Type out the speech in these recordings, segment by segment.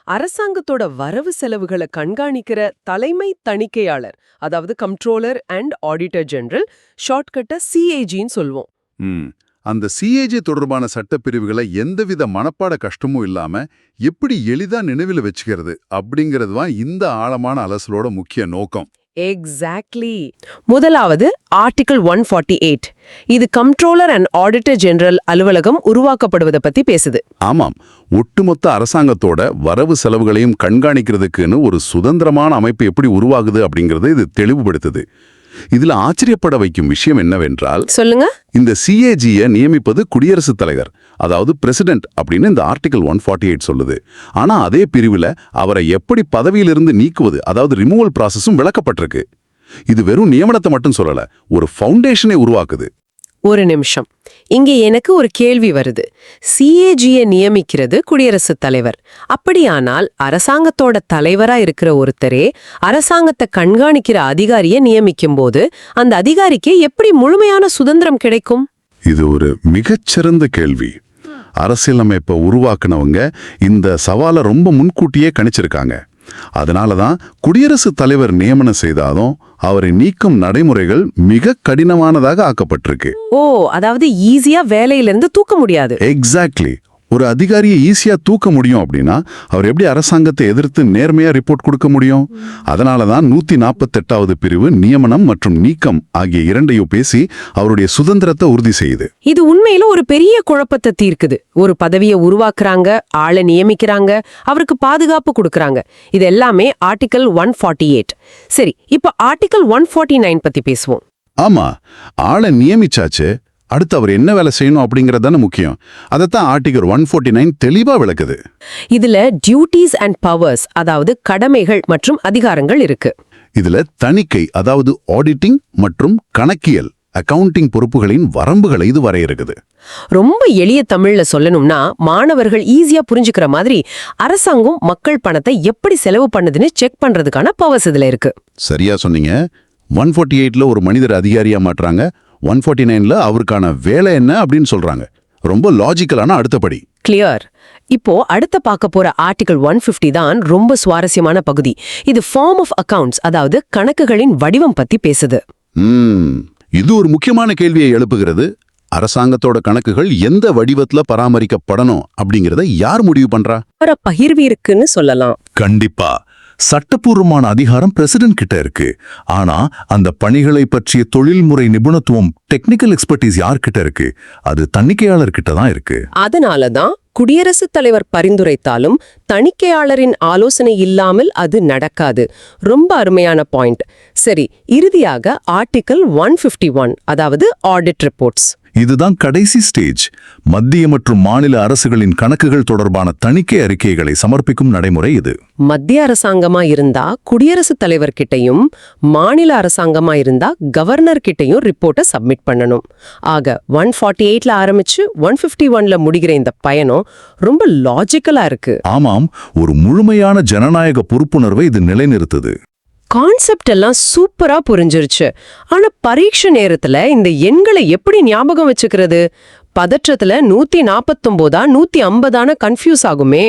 அரசாங்கத்தோட வரவு செலவுகளை கண்காணிக்கிற தலைமை தணிக்கையாளர், அதாவது கம்ட்ரோலர் அண்ட் ஆடிட்டர் ஜெனரல், ஷார்ட்கட்டா சிஏஜின்னு சொல்லுவோம். அந்த சிஏஜி தொடர்பான சட்டப்பிரிவுகளை எந்தவித மனப்பாட கஷ்டமும் இல்லாம எப்படி எளிதா நினைவில் வச்சுக்கிறது அப்படிங்கிறது தான் இந்த ஆழமான அலசலோட முக்கிய நோக்கம். எக்ஸாக்ட்லி. முதலாவது ஆர்டிகிள் 148. இது கம்ட்ரோலர் அண்ட் ஆடிட்டர் ஜெனரல் அலுவலகம் உருவாக்கப்படுவதை பத்தி பேசுது. ஆமாம், ஒட்டுமொத்த அரசாங்கத்தோட வரவு செலவுகளையும் கண்காணிக்கிறதுக்குன்னு ஒரு சுதந்திரமான அமைப்பு எப்படி உருவாகுது அப்படிங்கறது இது தெளிவுபடுத்துது. இதுல ஆச்சரியப்பட வைக்கும் விஷயம் என்னவென்றால், சொல்லுங்க, இந்த சிஏஜியை நியமிப்பது குடியரசுத் தலைவர், அதாவது பிரசிடென்ட் அப்படின்னு இந்த ஆர்டிகிள் 148 சொல்லுது. ஆனா அதே பிரிவுல அவரை எப்படி பதவியிலிருந்து நீக்குவது, அதாவது ரிமூவல் ப்ராசஸும் விளக்கப்பட்டிருக்கு. இது வெறும் நியமனத்தை மட்டும் சொல்லல, ஒரு ஃபவுண்டேஷனை உருவாக்குது. ஒரு நிமிஷம், இங்க எனக்கு ஒரு கேள்வி வருது. சிஏஜியை நியமிக்கிறது குடியரசுத் தலைவர். அப்படியானால் அரசாங்கத்தோட தலைவரா இருக்கிற ஒருத்தரே அரசாங்கத்தை கண்காணிக்கிற அதிகாரியை நியமிக்கும் போது அந்த அதிகாரிக்கு எப்படி முழுமையான சுதந்திரம் கிடைக்கும்? இது ஒரு மிகச்சிறந்த கேள்வி. அரசியலமைப்பை உருவாக்குனவங்க இந்த சவாலை ரொம்ப முன்கூட்டியே கணிச்சிருக்காங்க. அதனாலதான் குடியரசுத் தலைவர் நியமனம் செய்தாலும் அவரை நீக்கும் நடைமுறைகள் மிக கடினமானதாக ஆக்கப்பட்டிருக்கு. அதாவது ஈஸியா வேலையிலிருந்து தூக்க முடியாது. எக்ஸாக்ட்லி. ஒரு அதிகாரியை ஈஸியா தூக்க முடியும் அப்படின்னா அவர் எப்படி அரசாங்கத்தை எதிர்த்து நேர்மையா ரிப்போர்ட் கொடுக்க முடியும்? அதனாலதான் 148வது பிரிவு நியமனம் மற்றும் நீக்கம் ஆகிய இரண்டையும் பேசி அவருடைய சுதந்திரத்தை உறுதி செய்யுது. இது உண்மையில ஒரு பெரிய குழப்பத்தை தீர்க்குது. ஒரு பதவியை உருவாக்குறாங்க, ஆளை நியமிக்கிறாங்க, அவருக்கு பாதுகாப்பு கொடுக்கறாங்க. இது எல்லாமே ஆர்டிகிள் 148. சரி, இப்ப ஆர்டிகிள் 149 பத்தி பேசுவோம். ஆமா, ஆளை நியமிச்சாச்சு, அடுத்து அவர் என்ன வேலை செய்யணும் அப்படிங்கறதான முக்கியம். அதைத்தான் ஆர்டிகிள் 149 தெளிவா விளக்குது. இதுல டியூட்டிஸ் அண்ட் பவர்ஸ், அதாவது கடமைகள் மற்றும் அதிகாரங்கள் இருக்கு. இதுல தணிக்கை, அதாவது ஆடிட்டிங் மற்றும் கணக்கியல் அக்கவுண்டிங் பொறுப்புகளின் வரம்புகளை இது வரையறுக்குது. ரொம்ப எளிய தமிழ்ல சொல்லணும்னா, மாணவர்கள் ஈஸியா புரிஞ்சுக்கிற மாதிரி அரசாங்கம் மக்கள் பணத்தை எப்படி செலவு பண்ணுதுன்னு செக் பண்றதுக்கான பவர்ஸ் இதுல இருக்கு. சரியா சொன்னீங்க. 148ல ஒரு மனிதர் அதிகாரியா மாற்றாங்க, 149ல அவருக்கான வேலை என்ன அப்படின்னு சொல்றாங்க. ரொம்ப லாஜிக்கலான அடுத்தபடி. கிளியர். இப்போ அடுத்த பார்க்க போற ஆர்டிகிள் 150 தான் ரொம்ப சுவாரஸ்யமான பகுதி. இது ஃபார்ம் ஆஃப் அக்கவுண்ட்ஸ், அதாவது கணக்குகளின் வடிவம் பத்தி பேசுது. இது ஒரு முக்கியமான கேள்வியை எழுப்புகிறது. அரசாங்கத்தோட கணக்குகள் எந்த வடிவத்துல பராமரிக்கப்படணும் அப்படிங்கறத யார் முடிவு பண்றா? பகிர்வு இருக்குன்னு சொல்லலாம். கண்டிப்பா சட்டப்பூர்வமான அதிகாரம் பிரசிடென்ட் கிட்ட இருக்கு. ஆனா அந்த பணிகளை பற்றிய தொழில்முறை நிபுணத்துவம், டெக்னிக்கல் எக்ஸ்பர்டீஸ் யார்கிட்ட இருக்கு? அது தணிக்கையாளர் கிட்ட தான் இருக்கு. அதனாலதான் குடியரசுத் தலைவர் பரிந்துரைத்தாலும் தணிக்கையாளரின் ஆலோசனை இல்லாமல் அது நடக்காது. ரொம்ப அருமையான பாயிண்ட். சரி, இறுதியாக ஆர்டிகிள் 151, அதாவது ஆடிட் ரிப்போர்ட்ஸ். இதுதான் கடைசி ஸ்டேஜ். மத்திய மற்றும் மாநில அரசுகளின் கணக்குகள் தொடர்பான தணிக்கை அறிக்கைகளை சமர்ப்பிக்கும் நடைமுறை இது. மத்திய அரசாங்கமா இருந்தா குடியரசுத் தலைவர் கிட்டையும், மாநில அரசாங்கமா இருந்தா கவர்னர் கிட்டையும் ரிப்போர்ட்டை சப்மிட் பண்ணணும். ஆக 148ல ஆரம்பிச்சு 151ல முடிகிற இந்த பயணம் ரொம்ப லாஜிக்கலா இருக்கு. ஆமாம், ஒரு முழுமையான ஜனநாயக பொறுப்புணர்வை இது நிலைநிறுத்துது. கான்செப்ட் எல்லாம் சூப்பரா புரிஞ்சிருச்சு. ஆனா பரீட்சை நேரத்துல இந்த எண்களை எப்படி ஞாபகம் வச்சுக்கிறது? பதற்றத்துல 149 150 கன்ஃபியூஸ் ஆகுமே.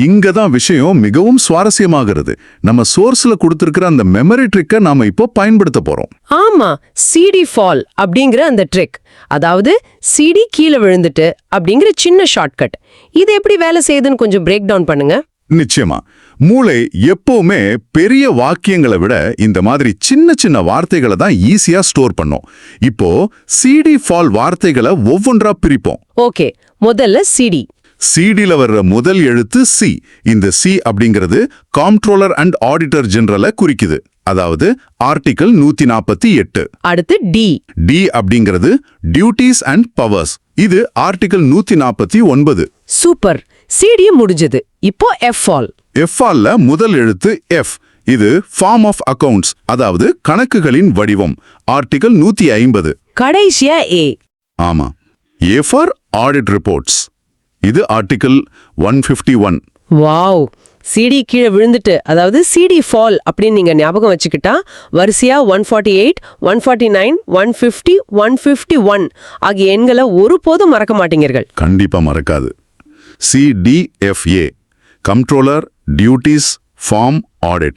இங்கதான் விஷயம் மிகவும் சுவாரஸ்யமாகிறது. நம்ம சோர்ஸ்ல கொடுத்திருக்கிற அந்த மெமரி ட்ரிக்கை நாம இப்போ பயன்படுத்த போறோம். ஆமா, சிடி ஃபால் அப்படிங்கிற அந்த ட்ரிக், அதாவது சிடி கீழே விழுந்துட்டு அப்படிங்கிற சின்ன ஷார்ட்கட். இது எப்படி வேலை செய்யுதுன்னு கொஞ்சம் பிரேக் டவுன் பண்ணுங்க. நிச்சயமா. மூளை எப்பவுமே பெரிய வாக்கியங்களை விட இந்த மாதிரி சின்ன சின்ன வார்த்தைகளை தான் ஈஸியா ஸ்டோர் பண்ணும். இப்போ சிடி ஃபால் வார்த்தைகளை ஒவ்வொன்றா பிரிப்போம். ஓகே, முதல்ல சிடி. சிடில வர்ற முதல் எழுத்து சி. இந்த சி அப்படிங்கிறது காம்ட்ரோலர் அண்ட் ஆடிட்டர் ஜெனரலை குறிக்குது, அதாவது ஆர்டிகிள் 148. அடுத்து டி. டி அப்படிங்கிறது டியூட்டிஸ் அண்ட் பவர்ஸ். இது ஆர்டிகிள் 149. சூப்பர், சிடி முடிஞ்சது. இப்போ எஃப் ஃபால். எஃப் ஃபால்ல முதல் எழுத்து எஃப். இது ஃபார்ம் ஆஃப் அக்கவுண்ட்ஸ், அதாவது கணக்குகளின் வடிவம், ஆர்டிகிள் 150. கடைசியா ஏ. ஆமா, ஏ ஃபார் ஆடிட் ரிப்போர்ட்ஸ். இது ஆர்டிகிள் 151. வாவ், சிடி கீழே விழுந்துட்டு, அதாவது சிடி ஃபால் அப்படின்னு நீங்க ஞாபகம் வச்சுக்கிட்டா வரிசையா 148, 149, 150, 151 ஆகிய எண்களை ஒருபோதும் மறக்க மாட்டீர்கள். கண்டிப்பா மறக்காது. CDFA controller, duties form audit